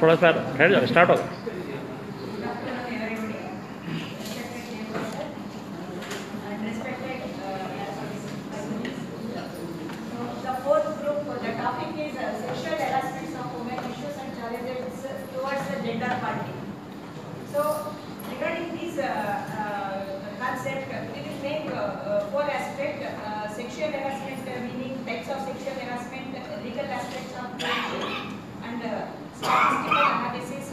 थोड़ा सा ठहर जाओ, स्टार्ट होगा। So, regarding this concept, it is main four aspects: sexual harassment, meaning types of sexual harassment, legal aspects of prevention, and statistical analysis,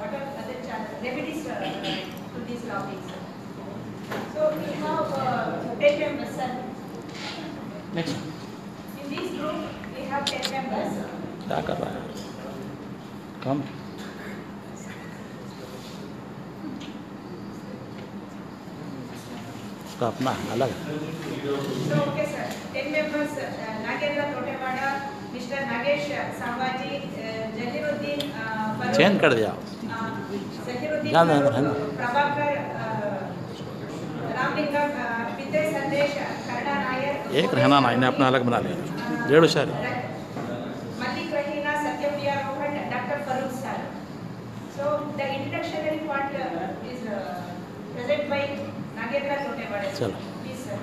what are other remedies to these topics. So, we have 10 members, sir. Next In this group, we have 10 members. क्या कर रहा है कम उसका अपना अलग है। So, okay, sir. 10 members: Nagendra Totewada, Mr. Nagesh Sambhaji, Zahiruddin change कर दिया Zahiruddin जान दो, Prabhakar, Ramlingam, Vidya Sandesh, Karna Nair, एक रहना ना, इन्हें अपना अलग बना लिया। डेढ़ शहर Malik Rahina, Satyapriya Rohan, Dr. Farooq sir. So, the introductory part is present by Nagendra Totewada. चलो Please, sir.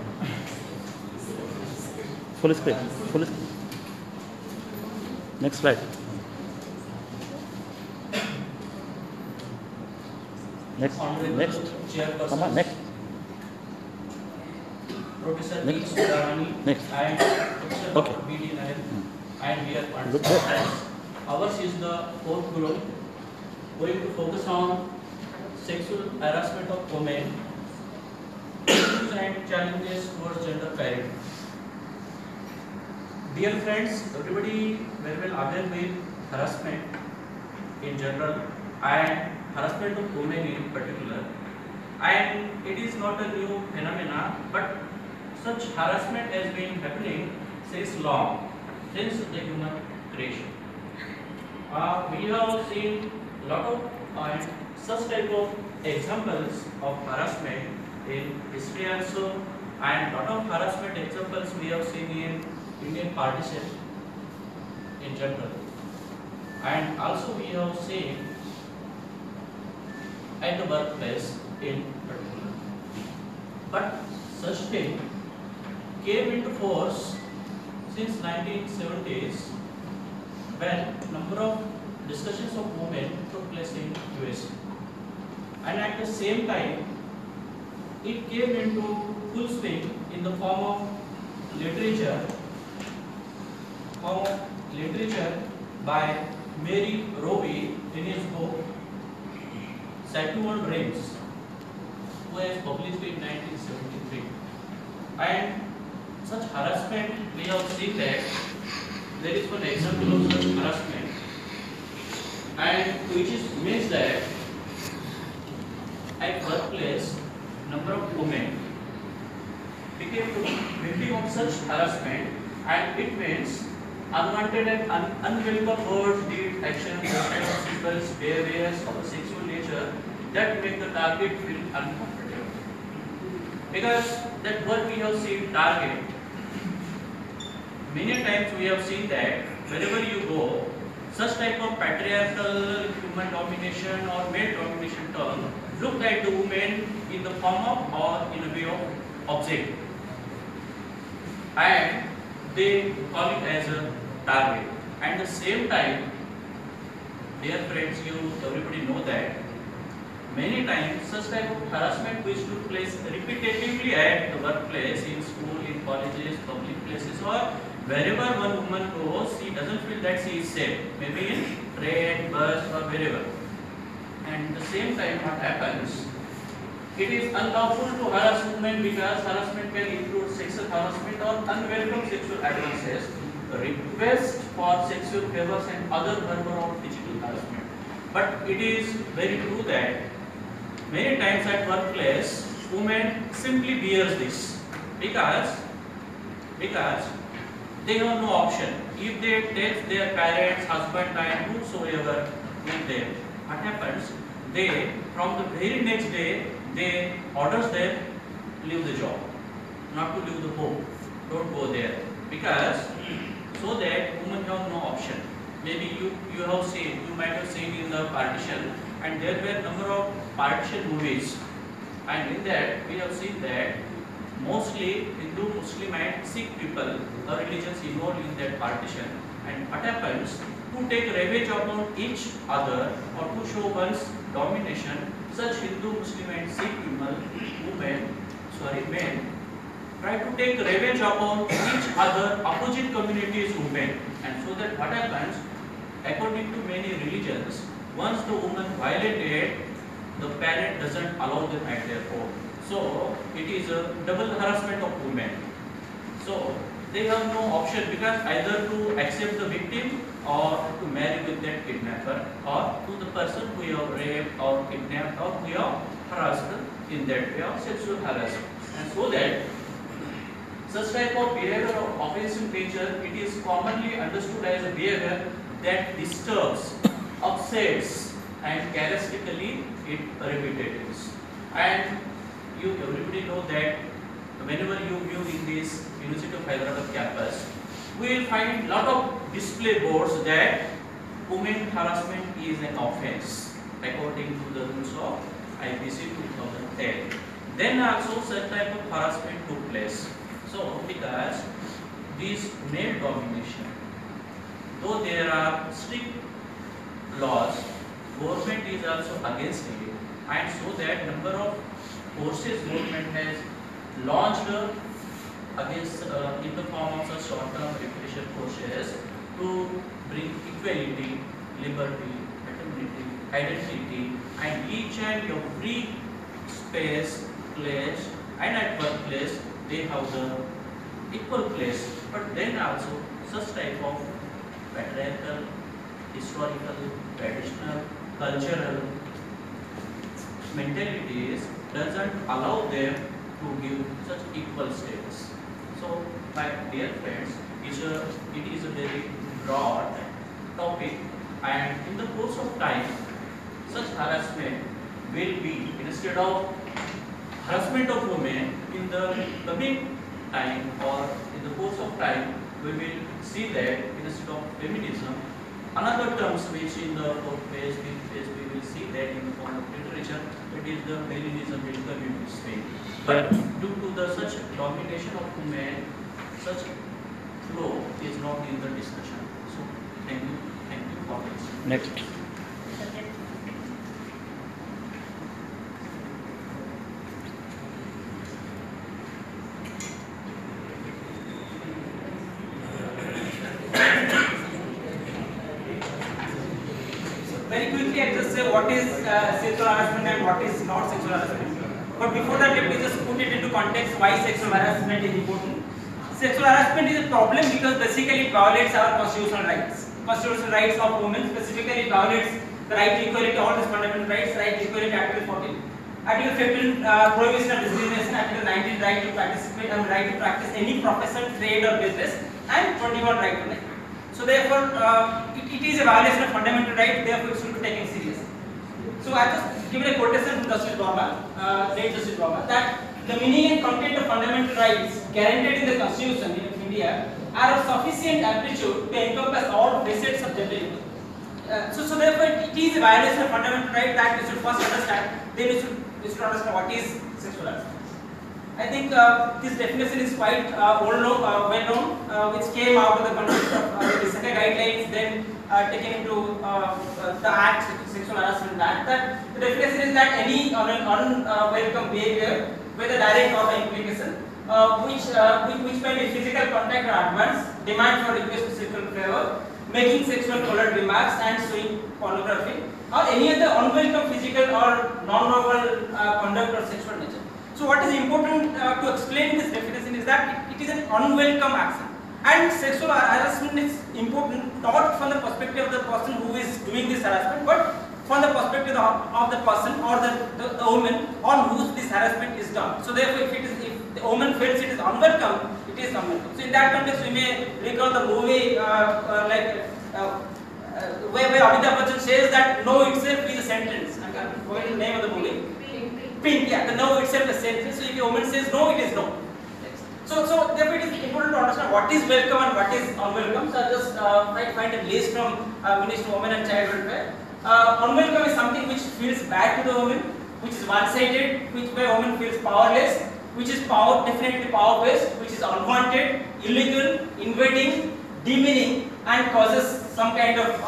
Full screen full next slide next next come on next Professor P. Next. Sudharani Next. and Professor Okay. B.D. Nair and we are Look there. participating. Ours is the fourth group going to focus on sexual harassment of women, issues and challenges towards gender parity. Dear friends, everybody very well aware with harassment in general and harassment of women in particular. And it is not a new phenomena, but such harassment has been happening since long, since the human creation. We have seen lot of such type of examples of harassment in history also, and lot of harassment examples we have seen in Indian partition in general, and also we have seen at the workplace in particular. But such thing came into force since 1970s when number of discussions of women took place in US, and at the same time it came into full swing in the form of literature by Mary Rowe in his book Sexual Dreams, who has published in 1973. And such harassment, we have seen that there is one example of such harassment, and which is means that at workplace number of women became victim of such harassment, and it means unwanted and unwelcome words, deeds, actions, principles, behaviors of a sexual nature that make the target feel uncomfortable. Because that what we have seen target, many times we have seen that wherever you go, such type of patriarchal human domination or male domination term look at the woman in the form of or in a way of object, and they call it as a target. At the same time, dear friends, you everybody know that many times such type of harassment which took place repetitively at the workplace, in school, in colleges, public places, or wherever one woman goes, she doesn't feel that she is safe, maybe in train, bus or wherever. And at the same time what happens, it is unlawful to harass women because harassment can include sexual harassment or unwelcome sexual advances, request for sexual favors and other verbal or physical harassment. But it is very true that many times at workplace, women simply bears this because they have no option. If they take their parents, husband and whosoever with them, what happens? They, from the very next day, they orders them leave the job, not to leave the home, don't go there, because so that women have no option. maybe you have seen, you might have seen in the partition, and there were number of partition movies, and in that we have seen that mostly Hindu, Muslim and Sikh people or religions involved in that partition, and what happens to take revenge upon each other or to show one's domination, such Hindu, Muslim and Sikh people, men try to take revenge upon each other opposite communities women, and so that what happens, according to many religions, once the woman violated, the parent doesn't allow them at their home. So it is a double harassment of women. So they have no option, because either to accept the victim or to marry with that kidnapper, or to the person who you have raped or kidnapped or who you have harassed in that way of sexual harassment. And so that such type of behavior of offensive nature, it is commonly understood as a behavior that disturbs, upsets and characteristically it repetitive. And you everybody know that whenever you view in this University of Hyderabad campus, we will find lot of display boards that women harassment is an offense according to the rules of IPC 2010. Then also such type of harassment took place. So because this male domination, though there are strict laws, government is also against it, and so that number of forces government has launched against in the form of such short-term repression forces to bring equality, liberty, fraternity, identity, and each and every space, place, and at workplace they have the equal place. But then also such type of patriarchal, historical, traditional, cultural mentalities doesn't allow them to give such equal status. So, my dear friends, it is a very broad topic, and in the course of time, such harassment will be, instead of harassment of women, in the coming time or in the course of time, we will see that instead of feminism, another terms which in the fourth phase, fifth phase, we will see that in the form of literature, it is the feminism will come into swing. But due to the such domination of women, such flow is not in the discussion. So thank you for this. Next. Very quickly, I just say what is sexual harassment and what is not sexual harassment. But before that, let me just put it into context why sexual harassment is important. Sexual harassment is a problem because basically it violates our constitutional rights. Constitutional rights of women, specifically it violates the right to equality, all these fundamental rights, right to equality, Article 14. Article 15, prohibition of discrimination, Article 19, right to participate and right to practice any profession, trade or business, and 21, right to life. So therefore, it is a violation of fundamental rights, therefore it should be taken seriously. So I just given a quotation from Justice Baba, late Justice Baba, that the meaning and content of fundamental rights guaranteed in the Constitution of India are of sufficient amplitude to encompass all facets of gender equality. So therefore, it is a violation of fundamental rights that we should first understand. Then we should understand what is sexual harassment. I think this definition is quite well known, which came out of the context of the Visakha guidelines, then taken into the Act, Sexual Harassment Act. That the definition is that any unwelcome behavior, whether direct or by implication, which may be physical contact or advance, demand for request to sexual favor, making sexual colored remarks and showing pornography, or any other unwelcome physical or non-verbal conduct or sexual nature. So what is important to explain this definition is that it is an unwelcome action, and sexual harassment is important not from the perspective of the person who is doing this harassment, but from the perspective of the person or the woman on whose this harassment is done. So therefore, if the woman feels it is unwelcome, it is unwelcome. So in that context, we may recall the movie where Amitabh Bachchan says that no itself is a sentence. I can't forget the name of the movie. Pink, yeah, the no itself is a sentence. So if a woman says no, it is no. So therefore it is important to understand what is welcome and what is unwelcome. So I'll just find a list from Ministry of Women and Child Welfare. Unwelcome is something which feels bad to the woman, which is one-sided, which where woman feels powerless, which is definitely power-based, which is unwanted, illegal, invading, demeaning, and causes some kind of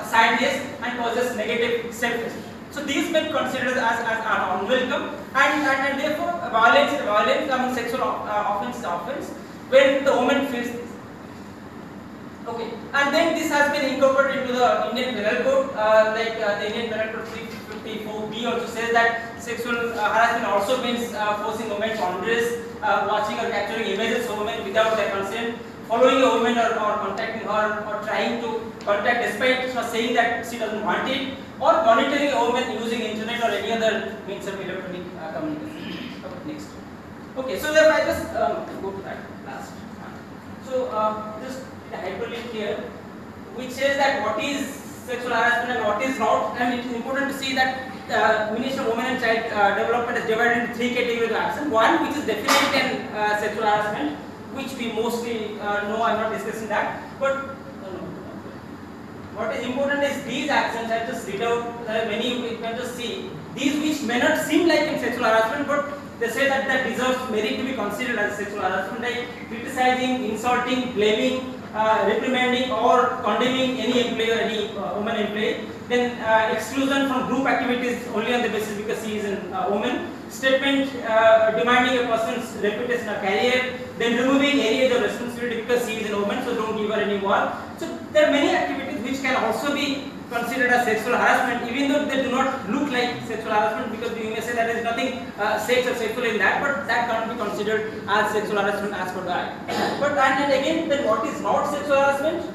sadness and causes negative self-esteem. So these may be considered as unwelcome, and therefore violence I mean sexual offense when the woman feels this. Okay, and then this has been incorporated into the Indian Penal Code, like the Indian Penal Code 354B also says that sexual harassment also means forcing women to undress, watching or capturing images of women without their consent, following a woman or contacting her or trying to contact despite her saying that she doesn't want it, or monitoring a woman using internet or any other means of electronic communication. Okay, next. Okay, so therefore I just go to that last one. So just a hyperlink here, which says that what is sexual harassment and what is not, and it is important to see that Ministry of Women and Child Development is divided into 3 categories of action. One which is definite and sexual harassment, which we mostly know. I am not discussing that, but what is important is these actions. I just read out. There are many you can just see these which may not seem like in sexual harassment, but they say that deserves merit to be considered as sexual harassment, like criticizing, insulting, blaming, reprimanding or condemning any employee or any woman employee. Then exclusion from group activities only on the basis because she is a woman. Statement demanding a person's reputation or career. Then removing areas of responsibility because she is a woman, so don't give her any work. So there are many activities which can also be considered as sexual harassment, even though they do not look like sexual harassment, because you may say that there is nothing sex or sexual in that, but that can't be considered as sexual harassment as per the Act. But and again, then what is not sexual harassment?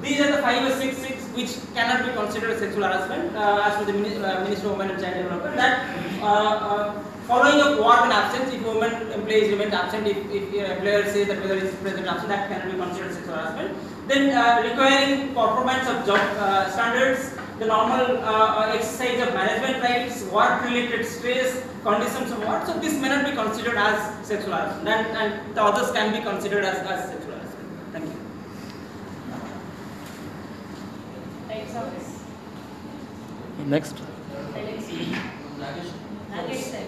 These are the 5 or 6 which cannot be considered as sexual harassment as per the Ministry of Women and Child Development. That following a work and absence, if woman employees remain absent, if employer says that whether it is present or absent, that cannot be considered sexual harassment. Then requiring performance of job standards, the normal exercise of management rights, work-related stress, conditions of work. So this may not be considered as sexual harassment, and the others can be considered as sexual harassment. Thank you. Types of this. Next. Nagesh sir.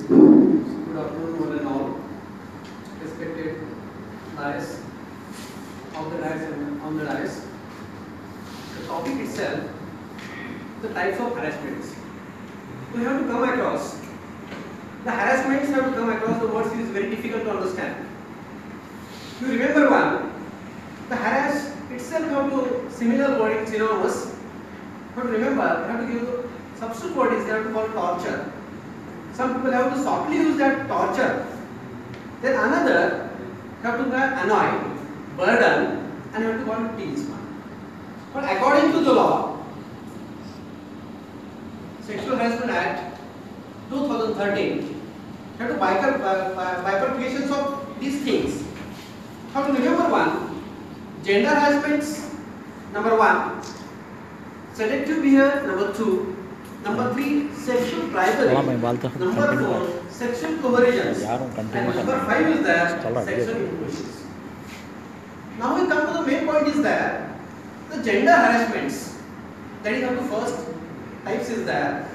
Good afternoon, one and all. Respected dais, of the dais and on the dais. The topic itself, the types of harassments. We have to come across. The harassments have to come across the words is very difficult to understand. You remember one, the harass itself have to similar wording synonymous. But remember, you have to give the substitute word is they have to call torture. Some people have to softly use that torture. Then another have to annoy, burden, and you have to call it tease. But according to the law, Sexual Harassment Act 2013, you have to bifurcations of these things. How to remember one? Gender harassments, number 1. Selective behavior, number 2. Number 3, sexual bribery. Number 4, sexual coercions. And number 5 is there, sexual impulsions. Now we come to the main point is that the gender harassments, that is the first types is there.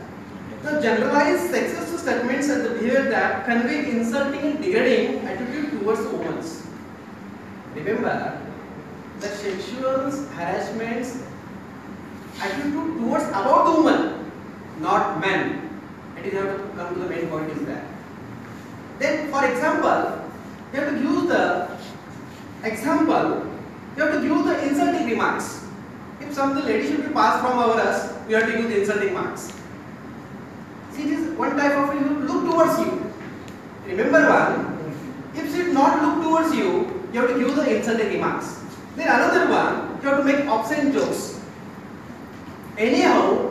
The generalized sexist statements and the behavior that convey insulting and degrading attitude towards women. Remember that sexual harassments attitude towards about the woman, not men. It is have to come to the main point is that. Then for example, you have to use the example, you have to use the insulting remarks. If something lady should be passed from over us, we have to use the insulting marks. See, this is one type of look towards you. Remember one, if she not look towards you, you have to use the insulting remarks. Then another one, you have to make obscene jokes. Anyhow,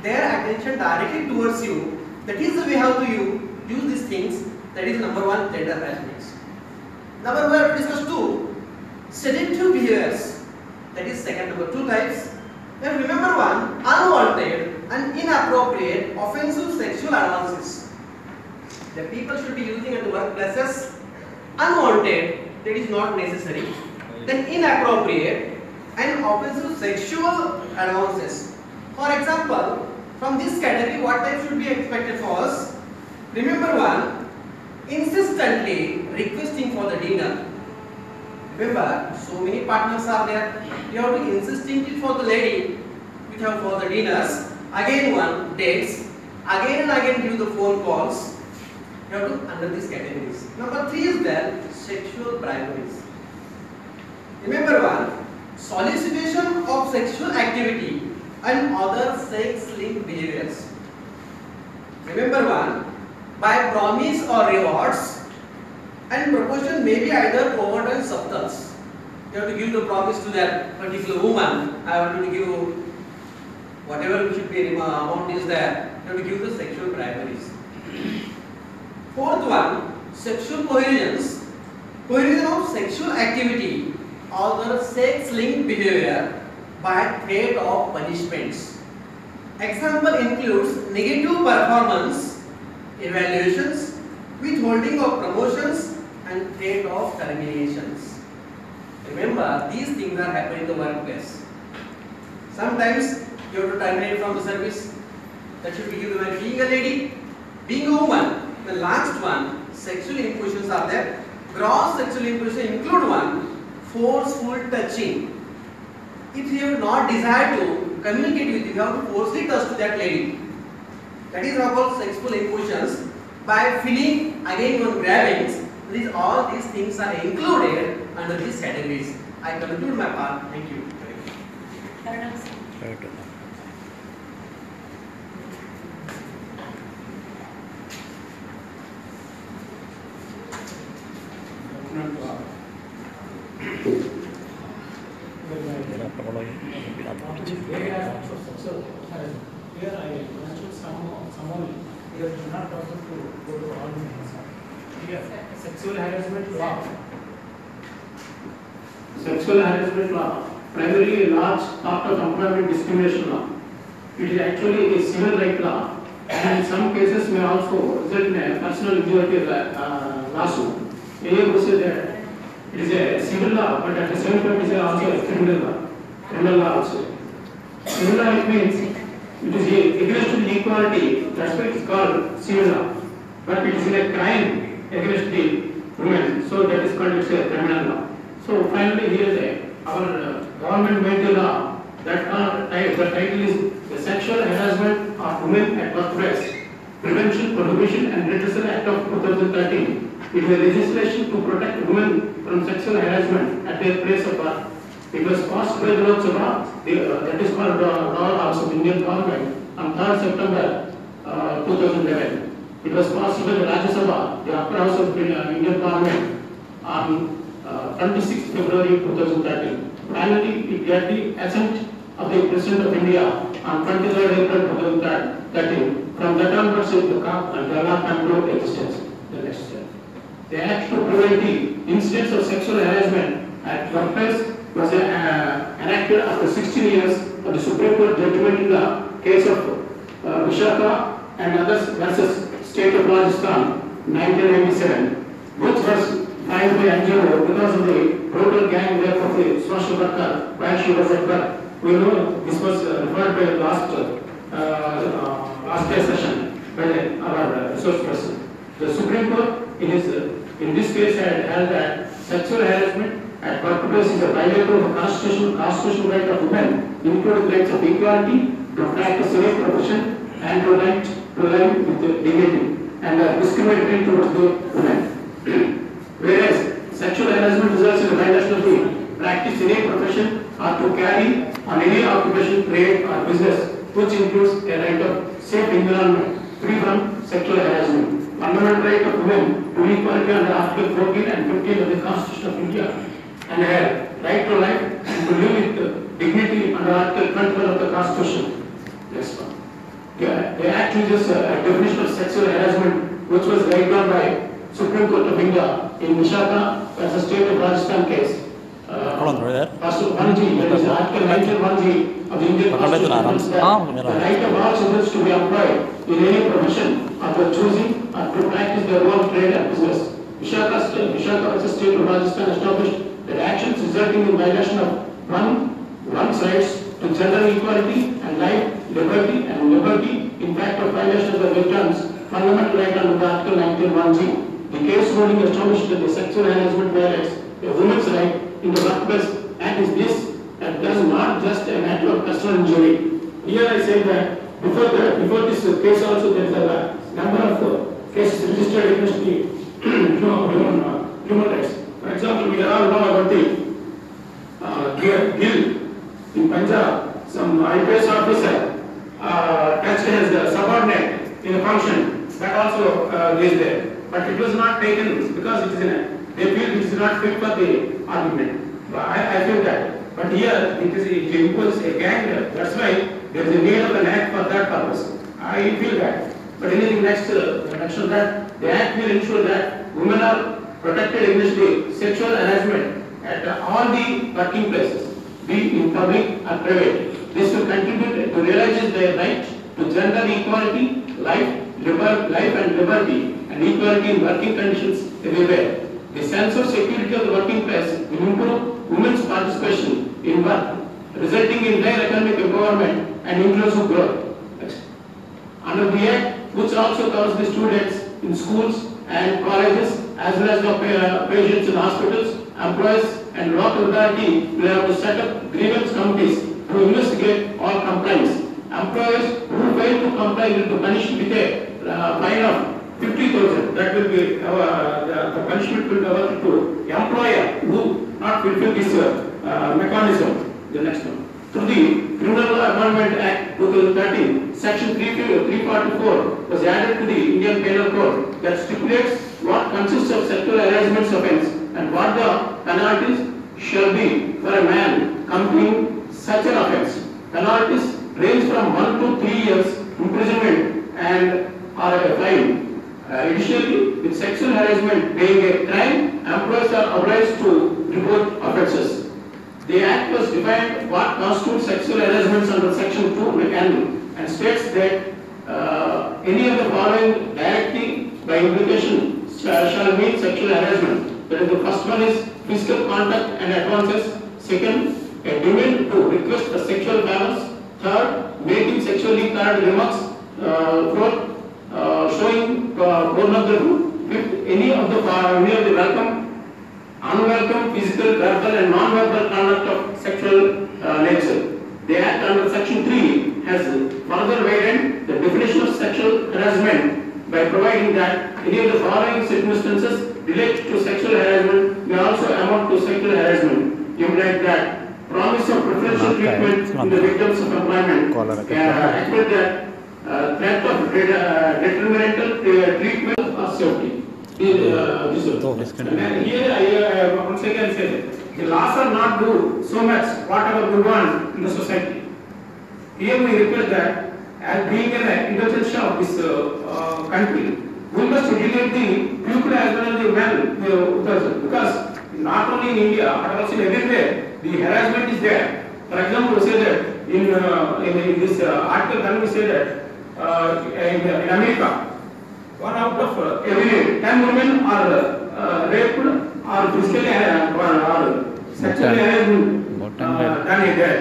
their attention directly towards you, that is the way how to use these things. That is number 1, gender harassment. Number 1, we have to discuss 2. seductive behaviors. That is second number, two types. Now remember one, unwanted and inappropriate offensive sexual advances. The people should be using at the workplaces. Unwanted, that is not necessary. Then inappropriate and offensive sexual advances. For example, from this category, what type should be expected for us? Remember one, insistently requesting for the dinner. Remember, so many partners are there. You have to insistently for the lady, you have for the dinners. Again one, dates. Again and again give the phone calls. You have to under these categories. Number 3 is there, sexual briberies. Remember one, solicitation of sexual activity and other sex-linked behaviors. Remember one, by promise or rewards, and proportion may be either overt and subtle. You have to give the promise to that particular woman. I want to give you whatever should be amount is there. You have to give the sexual briberies. Fourth one, sexual coercions. Coercion of sexual activity or the sex-linked behavior by threat of punishments. Example includes negative performance evaluations, withholding of promotions, and threat of terminations. Remember, these things are happening in the workplace. Sometimes you have to terminate from the service. That should be given by being a lady, being a woman. The last one, sexual impositions are there. Gross sexual imposition include one, forceful touching. If you have not desired to communicate with you, you have to forcefully touch to that lady. That is called sexual impositions. By feeling, again one grabbings, all these things are included under these categories. I conclude my part. Thank you. Correct. Sexual harassment law, primarily a large part of employment discrimination law. It is actually a civil right law, and in some cases may also result in a personal injury lawsuit. Here we say that it is a civil law, but at the same time it is also a criminal law also. Civil law, it means it is against inequality. That's why it is called civil law. But it is a crime against the women, so that is called a criminal law. So finally, here our government made the law that the title is the Sexual Harassment of Women at Workplace Prevention, Prohibition and Redressal Act of 2013. It is a legislation to protect women from sexual harassment at their place of work. It was passed by the Lok Sabha, that is called Law House of Indian Parliament, on 3rd September 2011. It was passed by the Rajya Sabha, the upper house of Indian Parliament, on 26th February 2013. Finally, it got the assent of the President of India on 23rd April 2013. From that onwards, the law came into existence. The next step. The Act to prevent the incidents of sexual harassment at workplace was enacted after 16 years of the Supreme Court judgment in the case of Vishaka and others versus State of Rajasthan, 1997, which was filed by NGO because of the brutal gang rape of the social worker while she was at work. We know this was referred by last day session by our resource person. The Supreme Court in this case had held that sexual harassment at workplace is a violation of the constitutional right of women, including rights of equality, to practice a profession, and to live with dignity, and discriminatory towards the women. Whereas sexual harassment results in a violation of the practice in a profession or to carry on any occupation, trade or business, which includes a right of safe environment free from sexual harassment. Fundamental right of women to equality under Article 14 and 15 of the Constitution of India, and a right to life and to live with dignity under Article 21 of the Constitution. Next one. The Act uses a definition of sexual harassment which was laid down by Supreme Court of India in Vishaka as a State of Rajasthan case Hold on, brother. First 1G, that is Article 1G of the Indian Constitution. Arams. The right of all citizens to be employed in any profession of their choosing or to practice their own trade and business. Visakhapatnam State of Rajasthan established that actions resulting in violation of one's rights to gender equality and life, liberty, in fact of violation of the victim's fundamental right under the Article 19(1)(g). The case ruling established that the sexual harassment violates a woman's right in the workplace and is this and does not just a matter of personal injury. Here I say that before this case also there is a number of cases registered against the human rights. For example, we all know about the Gill in Punjab. Some IPS officer touched his subordinate in a function. That also is there, but it was not taken because they feel it is not fit for the argument. I feel that. But here it imposes a gang. That's why there is a need of an act for that purpose. I feel that. But anything next to that, the act will ensure that women are protected against the sexual harassment at all the working places, be in public or private. This will contribute to realizing their right to gender equality, life and liberty, and equality in working conditions everywhere. The sense of security of the working place will improve women's participation in work, resulting in their economic empowerment and inclusive growth. Under the Act, which also covers the students in schools and colleges, as well as the patients in hospitals, employees and local authority will have to set up grievance committees to investigate all complaints. Employers who fail to comply will be punished with a fine of 50,000. That will be the punishment will be awarded to employer who not fulfill this mechanism. The next one. Through the Criminal Amendment Act 2013, Section 344 was added to the Indian Penal Code that stipulates what consists of sexual harassment offence and what the penalties shall be for a man committing such an offence. Penalties range from 1 to 3 years imprisonment and or a fine. Additionally, with sexual harassment being a crime, employers are obliged to report offences. The Act was defined what constitutes sexual harassment under Section 2 mechanism and states that any of the following directly by implication shall mean sexual harassment. That is, the first one is physical contact and advances. Second, a demand to request for sexual favors. Third, making sexually charged remarks. Fourth, showing pornography. Fifth, any of the unwelcome physical, verbal and non-verbal conduct of sexual nature. The Act under Section 3 has further widened the definition of sexual harassment by providing that any of the following circumstances related to sexual harassment may also amount to sexual harassment. Implying that promise of preferential treatment in the victims of employment, expect that threat of detrimental treatment or safety. Here I once again say the laws are not do so much whatever we want in the society. Here we request that as being an intelligence of this country, we must regulate the people as well as the men because not only in India but also in everywhere the harassment is there. For example, we say that in this article, can we say that in America, 1 out of every 10 women are raped or physically or sexually harassed than a girl.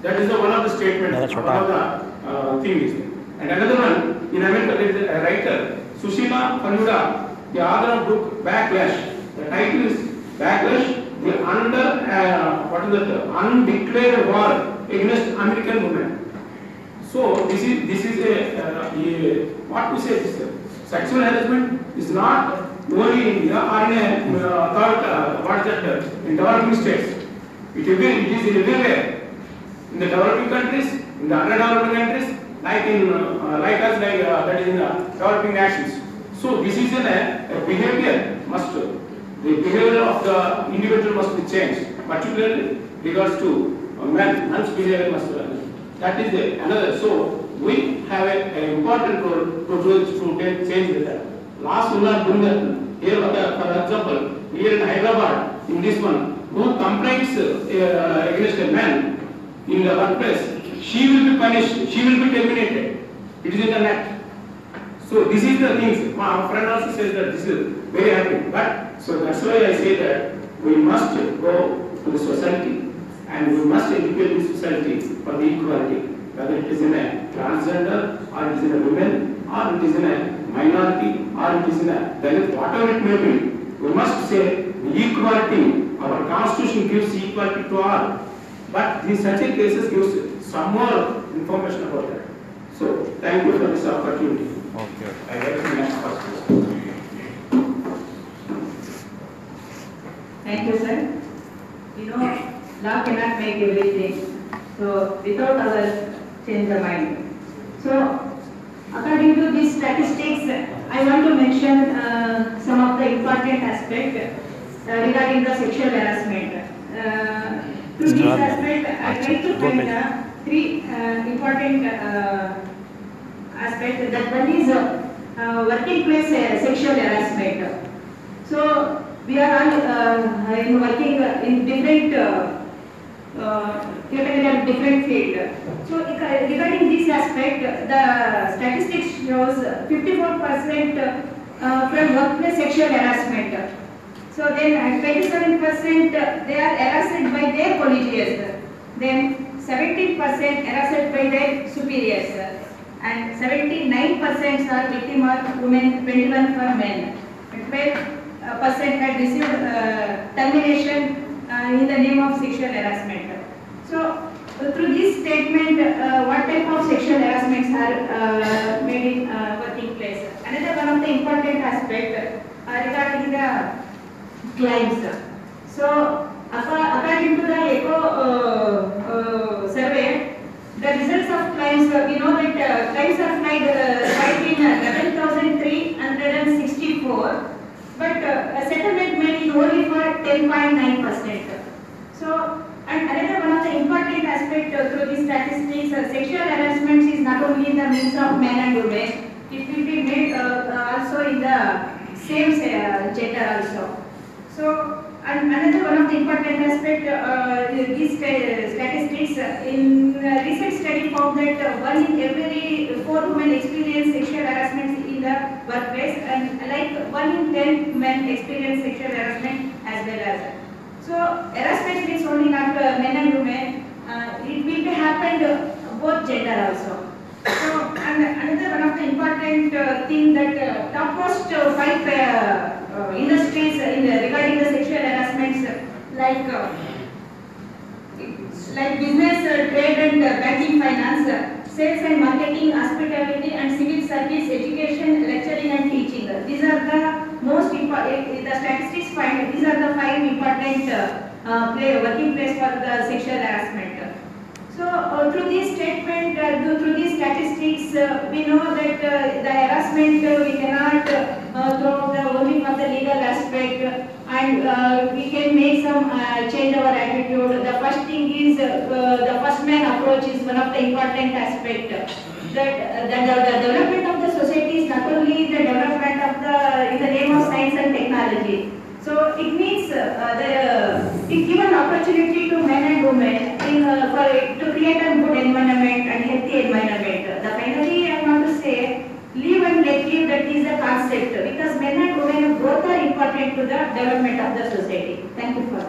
That is one of the statements. One of the things. And another one in America, there is a writer, Sushila Fanuda, the author of book Backlash. The title is Backlash: The Undeclared War Against American Women. So this is a what we say this. Sexual harassment is not only in India or in in developing states. It is everywhere. In the developing countries, in the underdeveloped countries, like us, that is in the developing nations. So this is a behavior the behavior of the individual must be changed, particularly regards to men's behavior must be. That is another. So we have an important role to change that. Last will not do that. Here, for example, here in Hyderabad, in this one, who complains against a man in the workplace, she will be punished, she will be terminated. It is in the net. So this is the things. My friend also says that this is very happy. But so that's why I say that we must go to the society and we must educate the society for the equality, whether it is in a transgender or it is in a women or it is in a minority or it is in a Dalit, whatever it may be. We must say equality. Our constitution gives equality to all. But in such a cases gives some more information about that. So thank you for this opportunity. Okay. I welcome next question. Thank you, sir. You know, law cannot make everything. So without our change the mind. So according to these statistics, I want to mention some of the important aspects regarding the sexual harassment. Through this aspect, I try to find three important aspects. That one is working place sexual harassment. So we are all working in different category of different field. So regarding this aspect, the statistics shows 54% from workplace sexual harassment. So then 27% they are harassed by their colleagues. Then 17% harassed by their superiors. And 79% are victim of women, 21 for men. 12% had received termination in the name of sexual harassment. So through this statement, what type of sexual harassments are made in working place? Another one of the important aspect regarding the claims. So according to the ECHO survey, the results of claims, we know that claims are filed in 11,364, but settlement made is only for 10.9%. So, and another one of the important aspect through these statistics, sexual harassment is not only in the means of men and women, it will be made also in the same gender also. So, and another one of the important aspect, these statistics, in recent study found that 1 in every 4 women experience sexual harassment in the workplace, and like 1 in 10 men experience sexual harassment as well as. So harassment is only not men and women, it will be happened both gender also. So, and another one of the important thing that topmost 5 industries regarding the sexual harassments like business, trade and banking, finance, sales and marketing, hospitality and civil service, education, lecturing and teaching. These are the most important, the statistics find these are the 5 important working place for the sexual harassment. So through this statement, through these statistics, we know that the harassment we cannot throw only for the legal aspect, and we can make some change our attitude. The first thing is the first man approach is one of the important aspect. That the development of the society is not only the development of in the name of science and technology. So it means it gives an opportunity to men and women to create a good environment and healthy environment. Finally, I want to say, live and let live, that is the concept, because men and women both are important to the development of the society. Thank you for.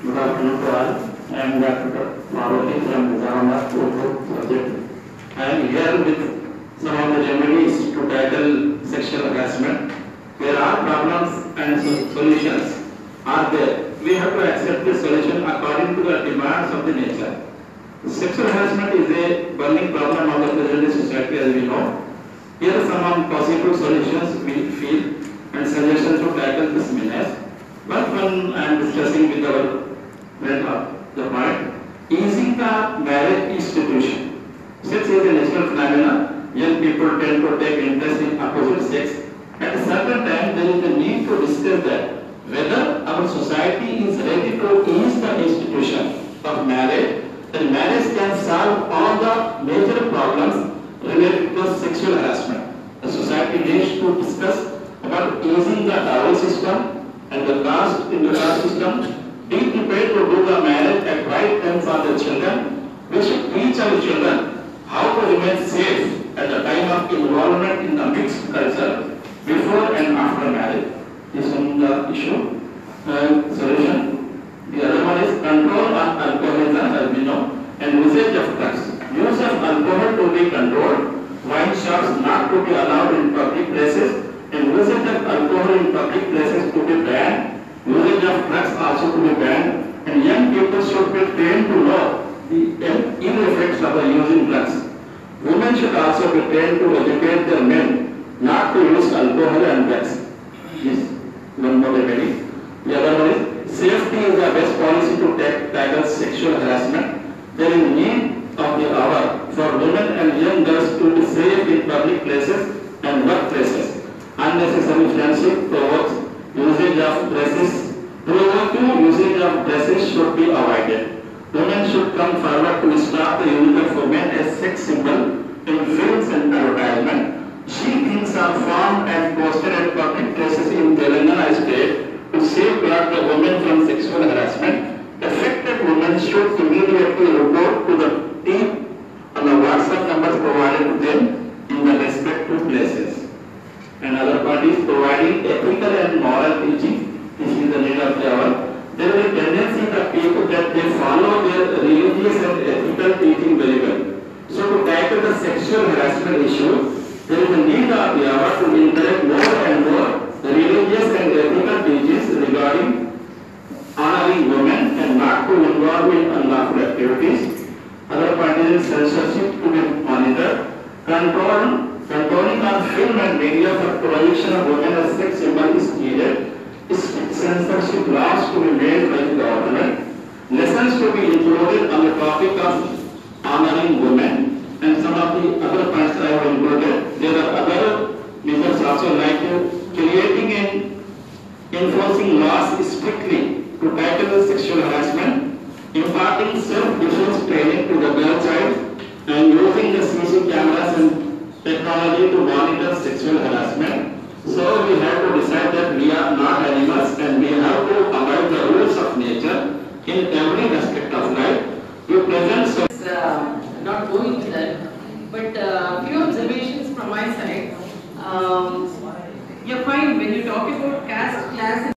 Good afternoon to all. I am Dr. Parvati from Nizamabad, subject. I am here with some of the remedies to tackle sexual harassment. There are problems and solutions are there. We have to accept the solution according to the demands of the nature. Sexual harassment is a burning problem of the present society, as we know. Here are some possible solutions we feel and suggestions to tackle this menace. First one I am discussing with our friend of the point, easing the marriage institution. Sex is a natural phenomenon. Young people tend to take interest in opposite sex. At a certain time, there is a need to discuss that whether our society is ready to ease the institution of marriage, then marriage can solve all the major problems related to sexual harassment. The society needs to discuss about using the dowry system and the caste in the caste system. Be prepared to do the marriage at right time for the children. We should teach our children how to remain safe at the time of involvement in the mixed culture before and after marriage. This is the issue. Solution. The other one is control on alcoholism, as we know, and usage of drugs. Use of alcohol to be controlled. Wine shops not to be allowed in public places, and usage of alcohol in public places to be banned. Usage of drugs also to be banned, and young people should be trained to know the ill effects of using drugs. Women should also be trained to educate their men not to use alcohol and drugs. Yes, one more remedy. The other one is safety is the best policy to tackle sexual harassment. There is need of the hour for women and young girls to be safe in public places and workplaces. Unnecessary friendship provokes usage of dresses. Provoking usage of dresses should be avoided. Women should come forward to stop the use of women as sex symbol in films and advertisement. She-things are formed and posted at public places in Telangana state to safeguard the women from sexual harassment. Affected women should immediately report to the team on the WhatsApp numbers provided to them in the respective places. Another part is providing ethical and moral teaching. This is the need of the hour. There is a tendency that people that they follow their religious and ethical teaching very well. So to tackle the sexual harassment issue, there is a need of the hour to interact more and more the religious and ethical teachings regarding honoring women and not to involve in unlawful activities. Other point is censorship to be monitored. Controlling on film and media for prohibition of women as sex symbol is needed. Censorship laws to be made by the government. Lessons to be included on the topic of honoring women, and some of the other points I have included. There are other measures also like creating and enforcing laws strictly to tackle sexual harassment, imparting self-defense training to the girl child, and using the CC cameras and technology to monitor sexual harassment. So we have to decide that we are not animals and we have to abide the rules of nature in every aspect of life. We present not going into that, but few observations from my side. You're fine when you talk about caste, class.